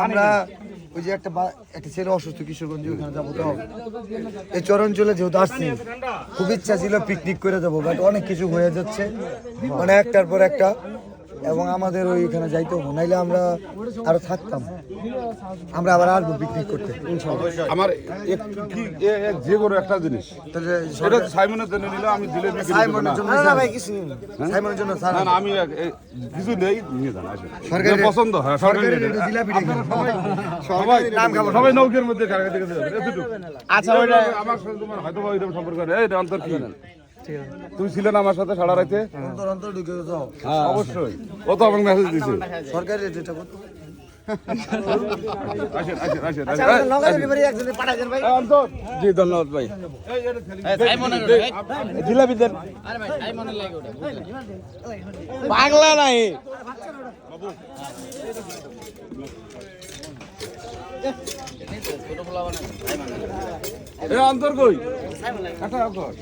আমরা ওই যে একটা ছেলে অসুস্থ কিশোরগঞ্জে ওখানে যাবো তো এই চরাঞ্চলে যেহেতু আসছি খুব ইচ্ছা ছিল পিকনিক করে যাবো বাট অনেক কিছু হয়ে যাচ্ছে মানে একটার পর একটা এবং আমাদের ওইখানে যাইতে হবো নাইলে আমরা আরো থাকতাম আমরা আবার আসবো পিকনিক করতে আমার যে কোনো একটা জিনিস এটা সাইমনের জন্য নিলে আমি দিলে সাইমনের জন্য না ভাই কিছু সাইমনের জন্য স্যার না আমি কিছু নেই নিয়ে যান আসেন সরকারি পছন্দ হয় সরকারি জিলাপি সবাই নাম খাবো সবাই নৌকের মধ্যে কারখানা থেকে এতটুকু আচ্ছা ওইটা আমার সাথে তোমার হয়তো বা ওইরকম সম্পর্ক নেই এই অন্তর কি তুমি ছিলে না আমার সাথে সারা রাতে অন্তর অন্তর ঢুকে যাও অবশ্যই ও তো আমাকে মেসেজ দিছে সরকারি যেটা কত আসেন আসেন আসেন আচ্ছা নগদ ডেলিভারি একজনে পাঠাই দেন ভাই অন্তর জি ধন্যবাদ ভাই জিলাপি দেন পাগলা নাই এ অন্তর কই কাটা অন্তর